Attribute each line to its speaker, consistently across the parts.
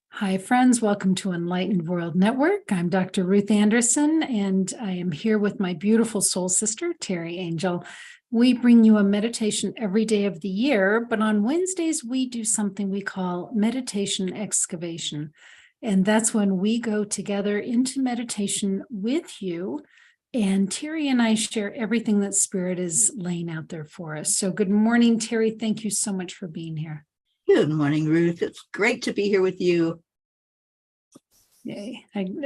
Speaker 1: Hi, friends. Welcome to Enlightened World Network. I'm Dr. Ruth Anderson, and I am here with my beautiful soul sister, Teri Angel. We bring you a meditation every day of the year, but on Wednesdays, we do something we call meditation excavation. And that's when we go together into meditation with you. And Teri and I share everything that Spirit is laying out there for us. So good morning, Teri. Thank you so much for being here.
Speaker 2: Good morning, Ruth. It's great to be here with you.
Speaker 1: Yay.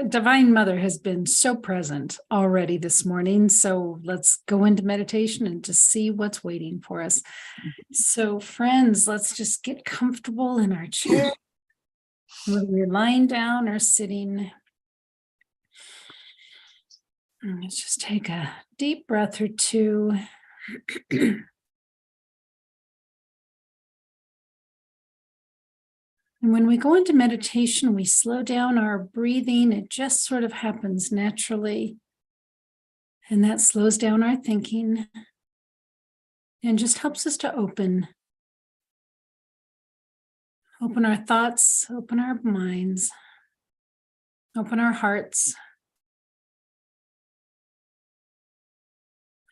Speaker 1: Divine Mother has been so present already this morning. So let's go into meditation and just see what's waiting for us. So, friends, let's just get comfortable in our chair, whether we're lying down or sitting. And let's just take a deep breath or two. And when we go into meditation, we slow down our breathing. It just sort of happens naturally. And that slows down our thinking and just helps us to open our thoughts, open our minds, open our hearts.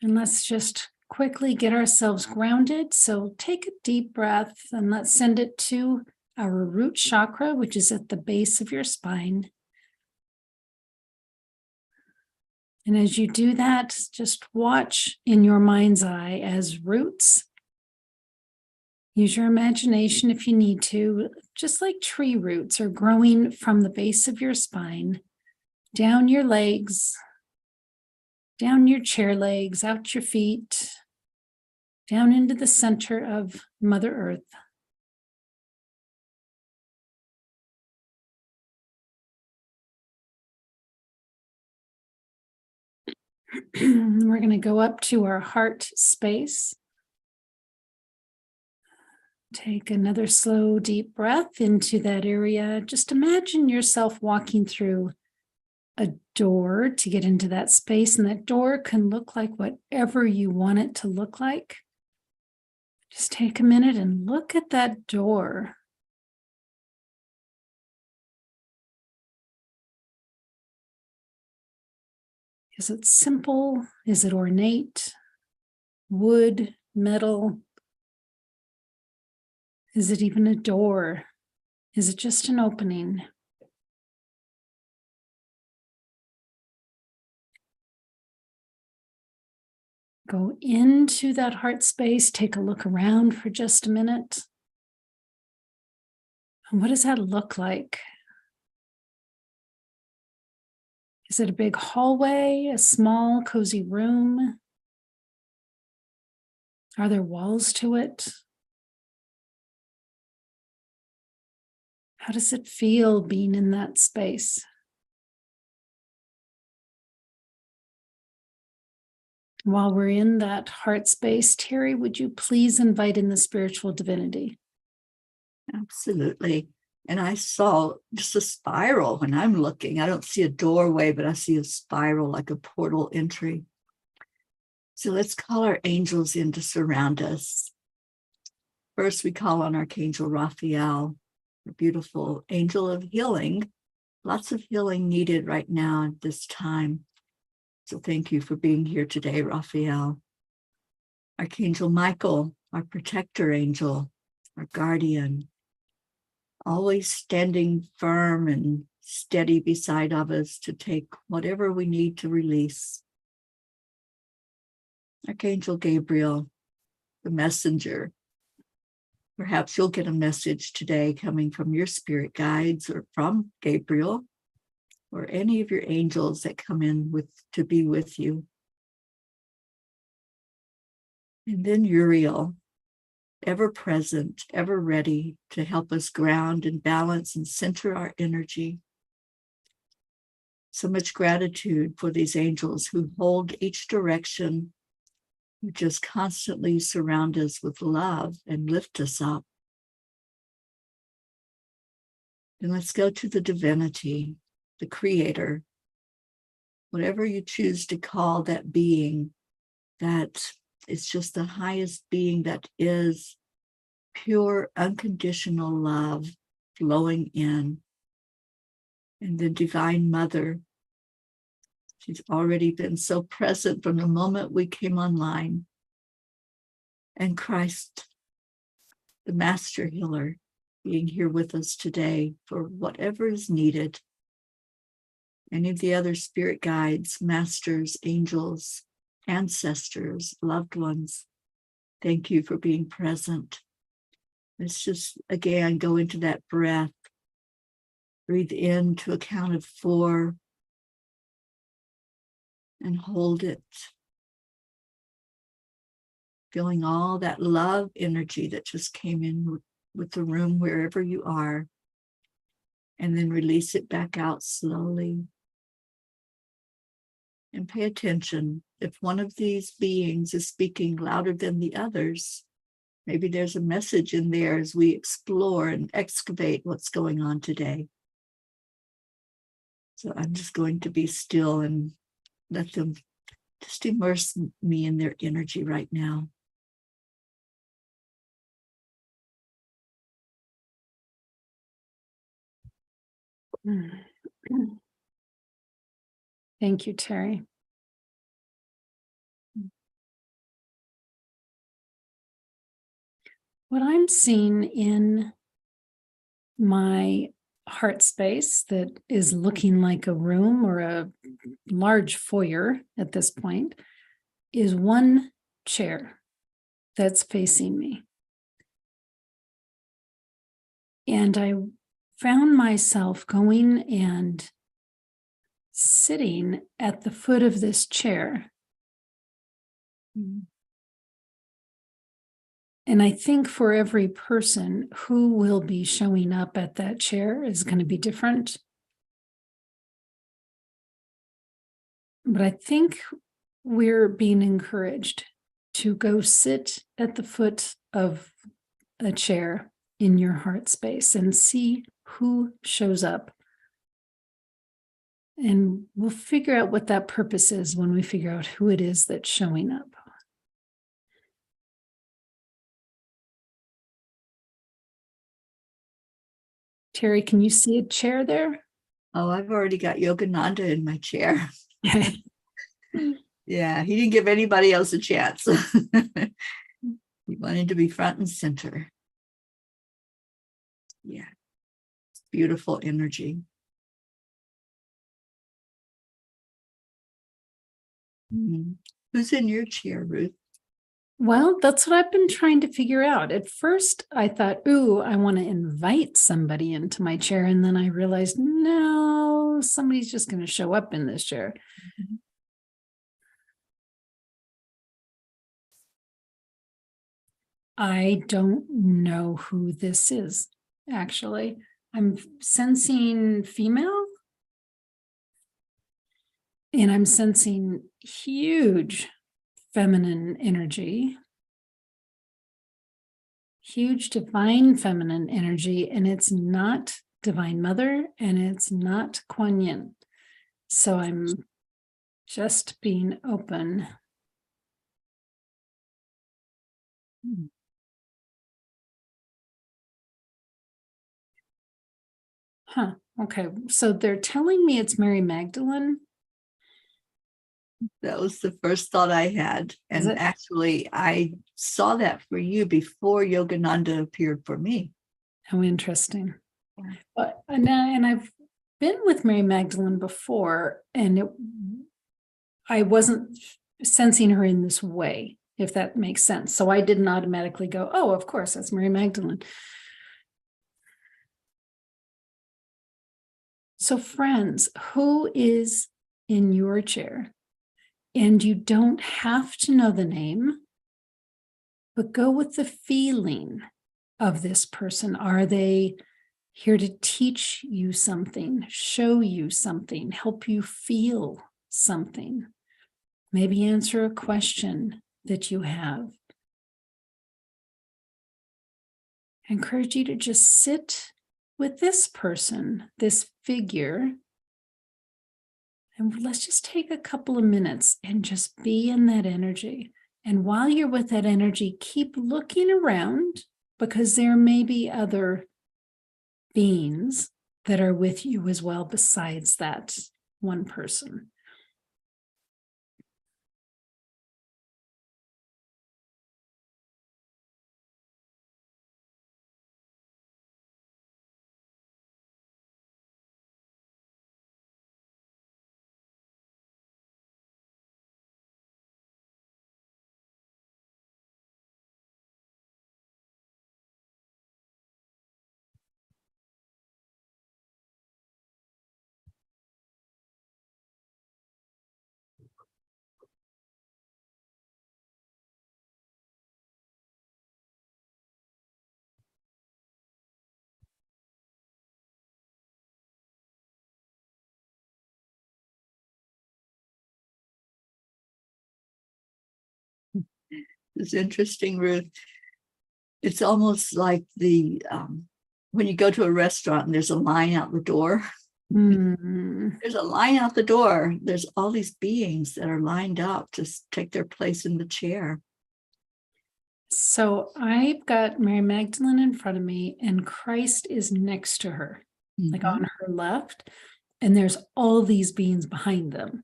Speaker 1: And let's just quickly get ourselves grounded. So take a deep breath and let's send it to our root chakra, which is at the base of your spine. And as you do that, just watch in your mind's eye as roots. Use your imagination if you need to, just like tree roots are growing from the base of your spine, down your legs, down your chair legs, out your feet, down into the center of Mother Earth. We're going to go up to our heart space. Take another slow, deep breath into that area. Just imagine yourself walking through a door to get into that space, and that door can look like whatever you want it to look like. Just take a minute and look at that door. Is it simple? Is it ornate? Wood, metal? Is it even a door? Is it just an opening? Go into that heart space, take a look around for just a minute. And what does that look like? Is it a big hallway, a small, cozy room? Are there walls to it? How does it feel being in that space? While we're in that heart space, Teri, would you please invite in the spiritual divinity?
Speaker 2: Absolutely. And I saw just a spiral when I'm looking. I don't see a doorway, but I see a spiral like a portal entry. So let's call our angels in to surround us. First, we call on Archangel Raphael, a beautiful angel of healing. Lots of healing needed right now at this time. So thank you for being here today, Raphael. Archangel Michael, our protector angel, our guardian, always standing firm and steady beside of us to take whatever we need to release. Archangel Gabriel, the messenger. Perhaps you'll get a message today coming from your spirit guides or from Gabriel or any of your angels that come in to be with you. And then Uriel, ever present, ever ready to help us ground and balance and center our energy. So much gratitude for these angels who hold each direction, who just constantly surround us with love and lift us up. And let's go to the divinity, the creator, whatever you choose to call that being, that is just the highest being that is pure, unconditional love flowing in. And the Divine Mother. She's already been so present from the moment we came online. And Christ, the Master Healer, being here with us today for whatever is needed. Any of the other spirit guides, masters, angels, ancestors, loved ones, thank you for being present. Let's just, again, go into that breath. Breathe in to a count of 4 and hold it. Feeling all that love energy that just came in with the room wherever you are. And then release it back out slowly. And pay attention. If one of these beings is speaking louder than the others, maybe there's a message in there as we explore and excavate what's going on today. So I'm just going to be still and let them just immerse me in their energy right now.
Speaker 1: Thank you, Teri. What I'm seeing in my heart space that is looking like a room or a large foyer at this point is one chair that's facing me. And I found myself going and sitting at the foot of this chair. And I think for every person who will be showing up at that chair is going to be different. But I think we're being encouraged to go sit at the foot of a chair in your heart space and see who shows up. And we'll figure out what that purpose is when we figure out who it is that's showing up. Teri, can you see a chair there?
Speaker 2: Oh, I've already got Yogananda in my chair. Yeah, he didn't give anybody else a chance. He wanted to be front and center. Yeah, beautiful energy. Who's in your chair, Ruth?
Speaker 1: Well, that's what I've been trying to figure out. At first, I thought, ooh, I want to invite somebody into my chair. And then I realized, no, somebody's just going to show up in this chair.
Speaker 2: Mm-hmm.
Speaker 1: I don't know who this is, actually. I'm sensing female. And I'm sensing huge feminine energy. Huge divine feminine energy. And it's not Divine Mother and it's not Kuan Yin. So I'm just being open. Huh. Okay. So they're telling me it's Mary Magdalene.
Speaker 2: That was the first thought I had. And actually, I saw that for you before Yogananda appeared for me.
Speaker 1: How interesting. Yeah. But and I've been with Mary Magdalene before, and I wasn't sensing her in this way, if that makes sense. So I didn't automatically go, oh, of course, that's Mary Magdalene. So friends, who is in your chair? And you don't have to know the name, but go with the feeling of this person. Are they here to teach you something, show you something, help you feel something? Maybe answer a question that you have. I encourage you to just sit with this person, this figure, and let's just take a couple of minutes and just be in that energy. And while you're with that energy, keep looking around because there may be other beings that are with you as well, besides that one person.
Speaker 2: It's interesting, Ruth. It's almost like when you go to a restaurant and there's a line out the door. There's a line out the door. There's all these beings that are lined up to take their place in the chair.
Speaker 1: So I've got Mary Magdalene in front of me, and Christ is next to her, like on her left, and there's all these beings behind them.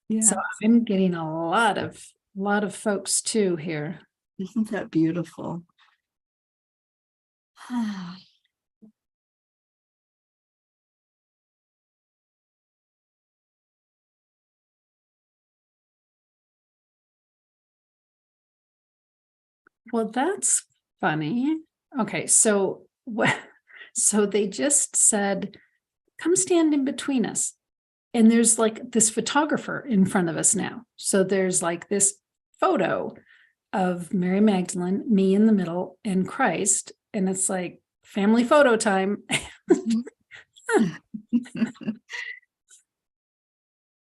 Speaker 2: Yeah.
Speaker 1: So I'm getting a lot of folks too here.
Speaker 2: Isn't that beautiful?
Speaker 1: Well, that's funny. Okay, so so they just said, come stand in between us. And there's like this photographer in front of us now. So there's like this photo of Mary Magdalene, me in the middle, and Christ. And it's like family photo time.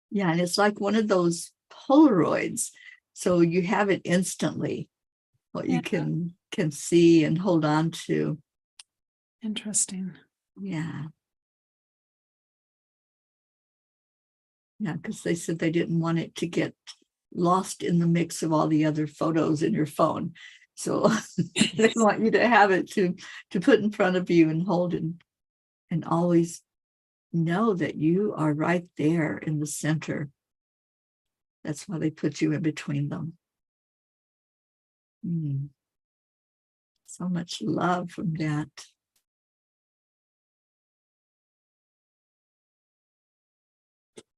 Speaker 2: Yeah, and it's like one of those Polaroids. So you have it instantly, what you can see and hold on to.
Speaker 1: Interesting.
Speaker 2: Yeah. Yeah, because they said they didn't want it to get lost in the mix of all the other photos in your phone. So they want you to have it to put in front of you and hold and always know that you are right there in the center. That's why they put you in between them. So much love from that.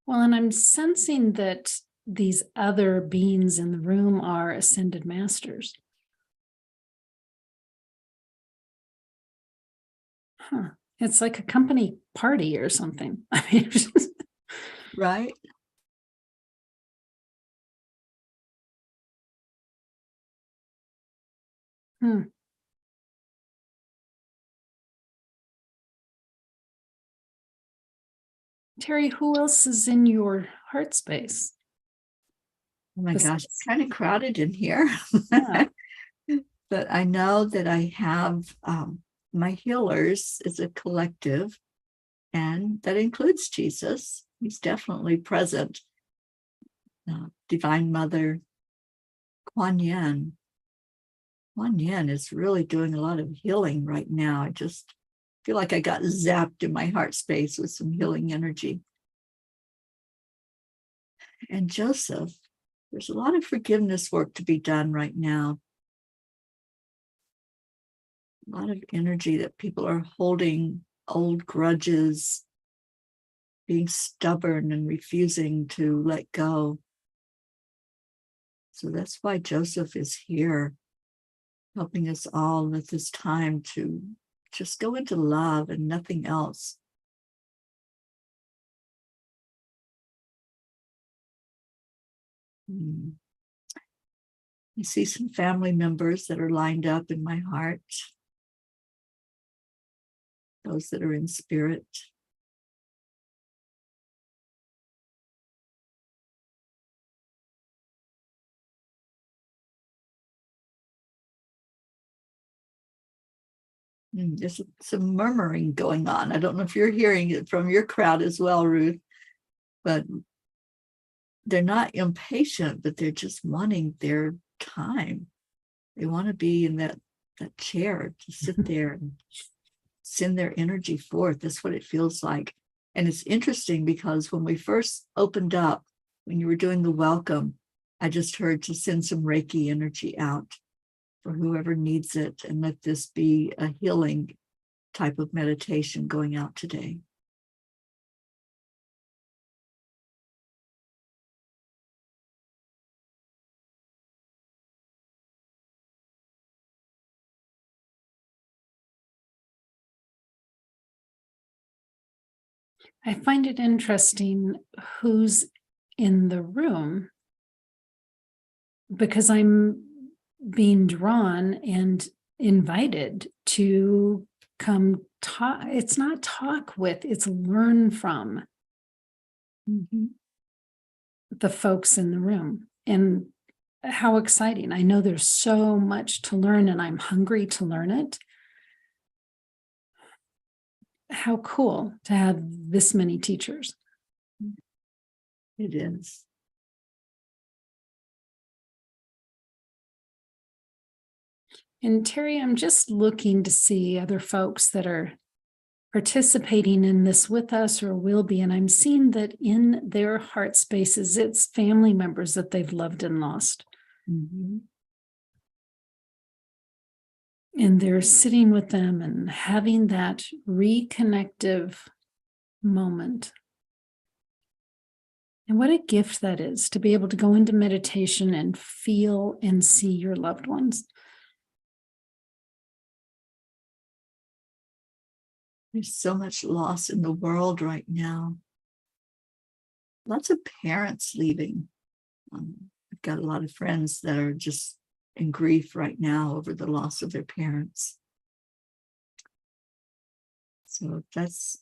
Speaker 1: Well, and I'm sensing that these other beings in the room are ascended masters. Huh. It's like a company party or something. I mean,
Speaker 2: right?
Speaker 1: Teri, who else is in your heart space?
Speaker 2: Oh my gosh, it's kind of crowded in here.
Speaker 1: Yeah.
Speaker 2: But I know that I have my healers is a collective, and that includes Jesus. He's definitely present. Divine Mother, Kuan Yin. Kuan Yin is really doing a lot of healing right now. I just feel like I got zapped in my heart space with some healing energy. And Joseph, there's a lot of forgiveness work to be done right now. A lot of energy that people are holding old grudges, being stubborn and refusing to let go. So that's why Joseph is here, helping us all at this time to just go into love and nothing else. I see some family members that are lined up in my heart, those that are in spirit. There's some murmuring going on. I don't know if you're hearing it from your crowd as well, Ruth, but they're not impatient, but they're just wanting their time. They want to be in that chair to sit there and send their energy forth. That's what it feels like. And it's interesting because when we first opened up, when you were doing the welcome, I just heard to send some Reiki energy out for whoever needs it, and let this be a healing type of meditation going out today.
Speaker 1: I find it interesting who's in the room, because I'm being drawn and invited to come talk. It's not talk with, it's learn from the folks in the room. And how exciting. I know there's so much to learn and I'm hungry to learn it. How cool to have this many teachers.
Speaker 2: It is.
Speaker 1: And Teri, I'm just looking to see other folks that are participating in this with us or will be. And I'm seeing that in their heart spaces, it's family members that they've loved and lost.
Speaker 2: Mm-hmm.
Speaker 1: And they're sitting with them and having that reconnective moment. And what a gift that is to be able to go into meditation and feel and see your loved ones.
Speaker 2: There's so much loss in the world right now. Lots of parents leaving. I've got a lot of friends that are just in grief right now over the loss of their parents. So if that's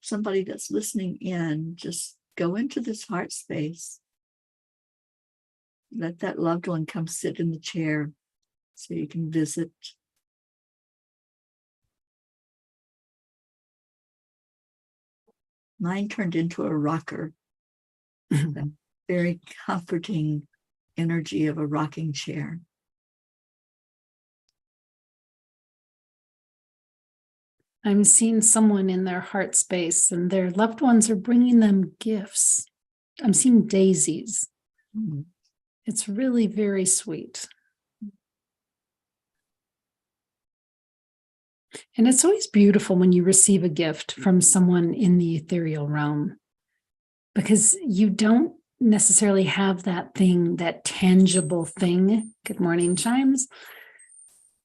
Speaker 2: somebody that's listening in, just go into this heart space. Let that loved one come sit in the chair so you can visit. Mine turned into a rocker. The very comforting energy of a rocking chair.
Speaker 1: I'm seeing someone in their heart space and their loved ones are bringing them gifts. I'm seeing daisies.
Speaker 2: Mm.
Speaker 1: It's really very sweet. And it's always beautiful when you receive a gift from someone in the ethereal realm, because you don't necessarily have that thing, that tangible thing, good morning chimes,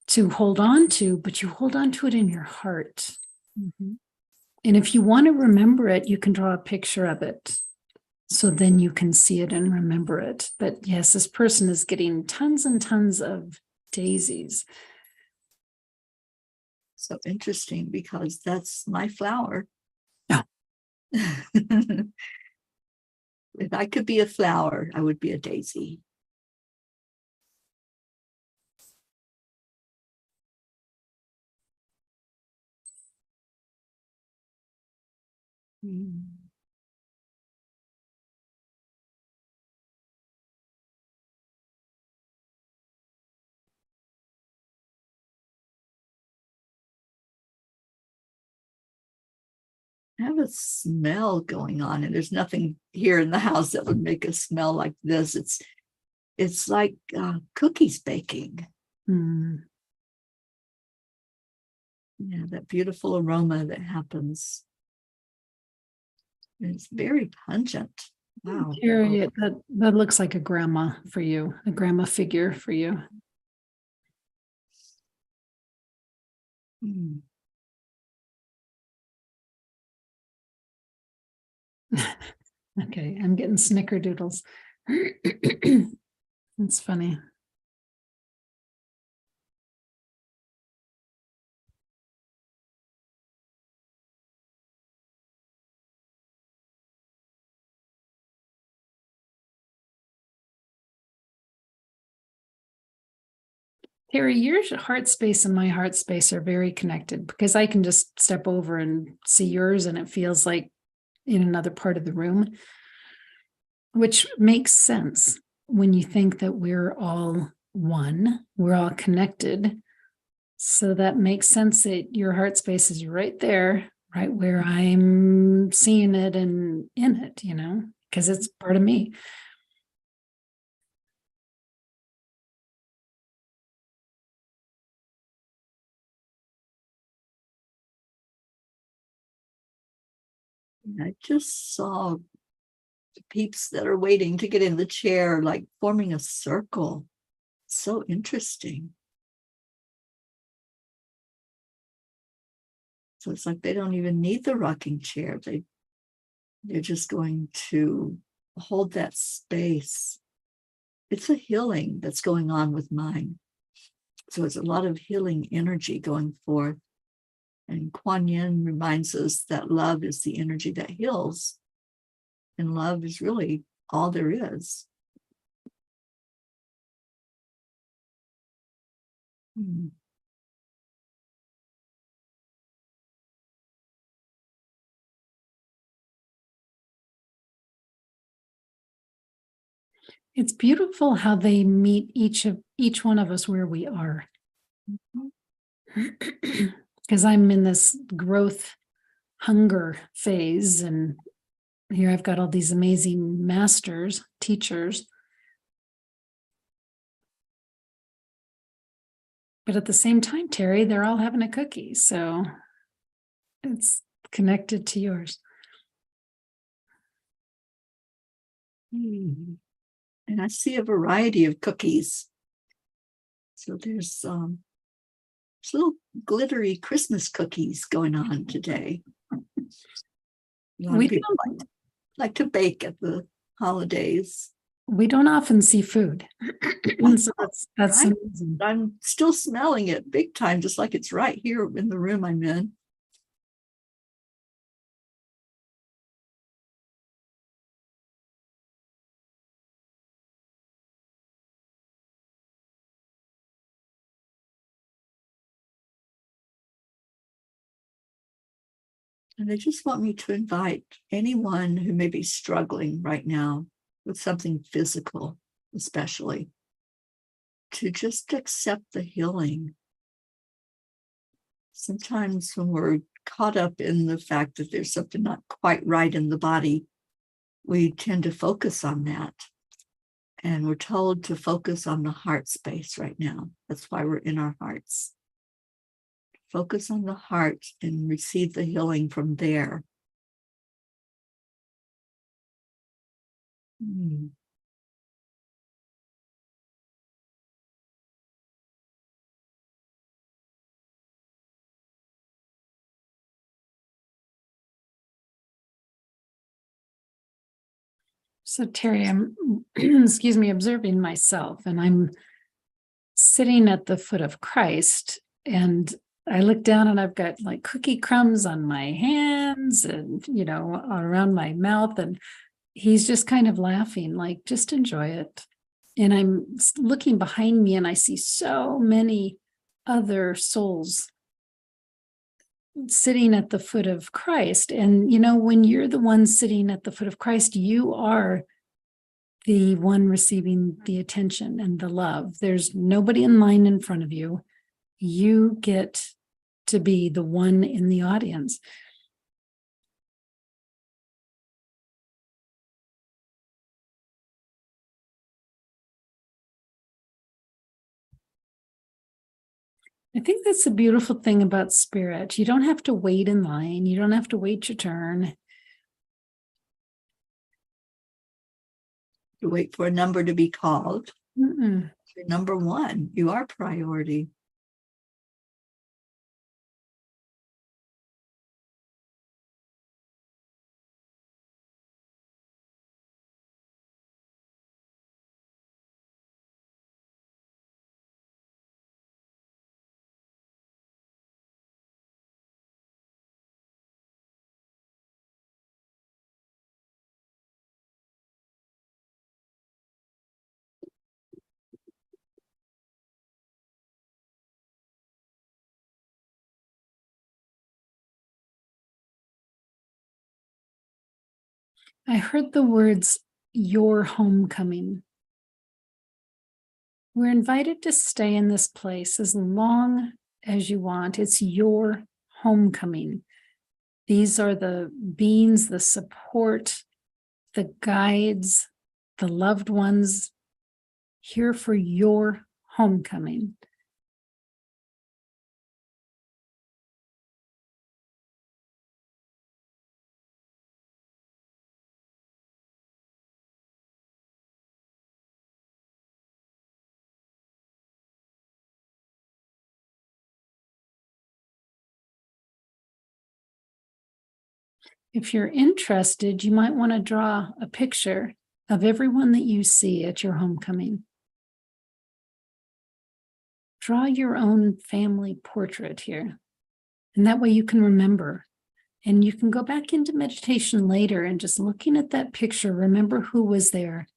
Speaker 1: to hold on to, but you hold on to it in your heart.
Speaker 2: Mm-hmm.
Speaker 1: And if you want to remember it, you can draw a picture of it. So then you can see it and remember it. But yes, this person is getting tons and tons of daisies.
Speaker 2: So interesting, because that's my flower.
Speaker 1: Oh.
Speaker 2: If I could be a flower, I would be a daisy. Mm. I have a smell going on, and there's nothing here in the house that would make a smell like this. It's like cookies baking.
Speaker 1: Mm.
Speaker 2: Yeah, that beautiful aroma that happens. It's very pungent. Wow.
Speaker 1: Teri, that looks like a grandma for you, a grandma figure for you.
Speaker 2: Mm.
Speaker 1: Okay, I'm getting snickerdoodles. That's funny. Teri, your heart space and my heart space are very connected, because I can just step over and see yours and it feels like in another part of the room, which makes sense when you think that we're all one, we're all connected. So that makes sense that your heart space is right there, right where I'm seeing it and in it, because it's part of me.
Speaker 2: I just saw the peeps that are waiting to get in the chair, like forming a circle. So interesting. So it's like they don't even need the rocking chair. They're just going to hold that space. It's a healing that's going on with mine. So it's a lot of healing energy going forth. And Kuan Yin reminds us that love is the energy that heals. And love is really all there is.
Speaker 1: It's beautiful how they meet each one of us where we are. Because I'm in this growth hunger phase, and here I've got all these amazing masters, teachers. But at the same time, Teri, they're all having a cookie. So it's connected to yours.
Speaker 2: And I see a variety of cookies. So there's little glittery Christmas cookies going on today. A lot of people like to bake at the holidays.
Speaker 1: We don't often see food. So that's amazing.
Speaker 2: I'm still smelling it big time, just like it's right here in the room I'm in. And they just want me to invite anyone who may be struggling right now with something physical, especially, to just accept the healing. Sometimes when we're caught up in the fact that there's something not quite right in the body, we tend to focus on that. And we're told to focus on the heart space right now. That's why we're in our hearts. Focus on the heart and receive the healing from there.
Speaker 1: So Teri, I'm, excuse me, observing myself, and I'm sitting at the foot of Christ, and I look down and I've got like cookie crumbs on my hands and, around my mouth, and he's just kind of laughing, like, just enjoy it. And I'm looking behind me and I see so many other souls sitting at the foot of Christ. And, when you're the one sitting at the foot of Christ, you are the one receiving the attention and the love. There's nobody in line in front of you. You get to be the one in the audience. I think that's the beautiful thing about spirit. You don't have to wait in line. You don't have to wait your turn.
Speaker 2: You wait for a number to be called.
Speaker 1: Mm-mm.
Speaker 2: You're number one. You are priority.
Speaker 1: I heard the words, your homecoming. We're invited to stay in this place as long as you want. It's your homecoming. These are the beings, the support, the guides, the loved ones here for your homecoming. If you're interested, you might want to draw a picture of everyone that you see at your homecoming. Draw your own family portrait here. And that way you can remember. And you can go back into meditation later and just looking at that picture, remember who was there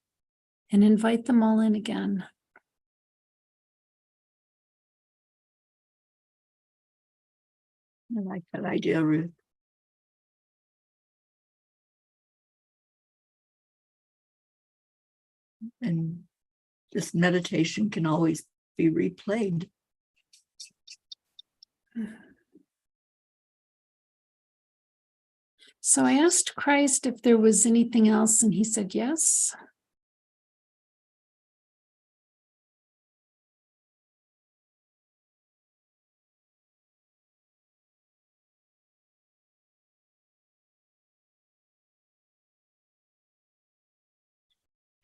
Speaker 1: and invite them all in again.
Speaker 2: I like that idea, Ruth. And this meditation can always be replayed.
Speaker 1: So I asked Christ if there was anything else, and he said yes.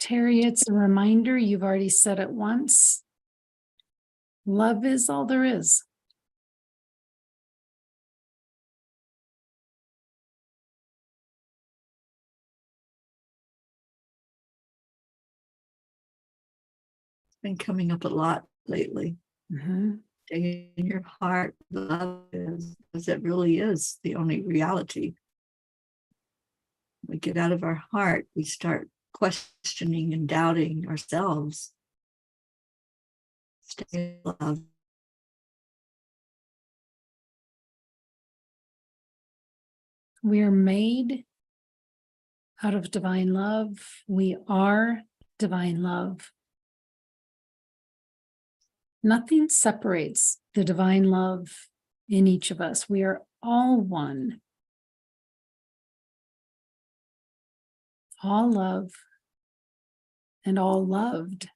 Speaker 1: Teri, it's a reminder, you've already said it once. Love is all there is.
Speaker 2: It's been coming up a lot lately. Stay in your heart, love is, because it really is the only reality. We get out of our heart, we start questioning and doubting ourselves. Stay in love.
Speaker 1: We are made out of divine love. We are divine love. Nothing separates the divine love in each of us. We are all one. All love and all loved.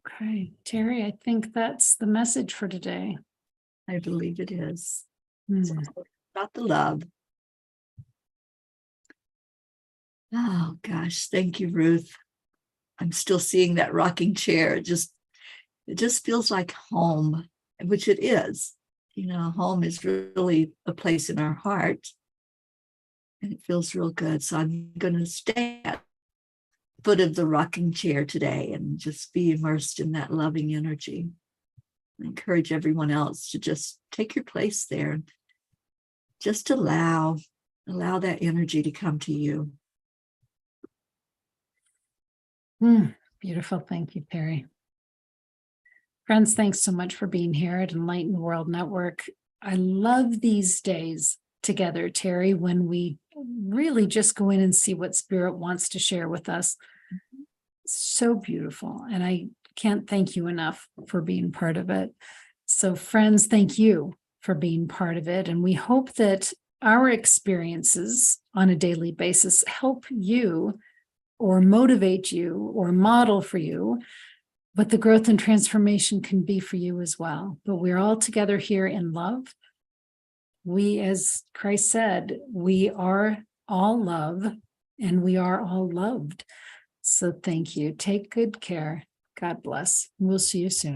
Speaker 1: Okay, Teri, I think that's the message for today.
Speaker 2: I believe it is. It's about the love. Oh gosh, thank you, Ruth. I'm still seeing that rocking chair. It just feels like home, which it is. You know, home is really a place in our heart. And it feels real good. So I'm going to stay at the foot of the rocking chair today and just be immersed in that loving energy. I encourage everyone else to just take your place there. Just allow that energy to come to you.
Speaker 1: Beautiful. Thank you, Teri. Friends, thanks so much for being here at Enlightened World Network. I love these days together, Teri, when we really just go in and see what Spirit wants to share with us. So beautiful. And I can't thank you enough for being part of it. So friends, thank you for being part of it. And we hope that our experiences on a daily basis help you or motivate you or model for you what the growth and transformation can be for you as well. But we're all together here in love. We, as Christ said, we are all love and we are all loved. So thank you. Take good care. God bless. We'll see you soon.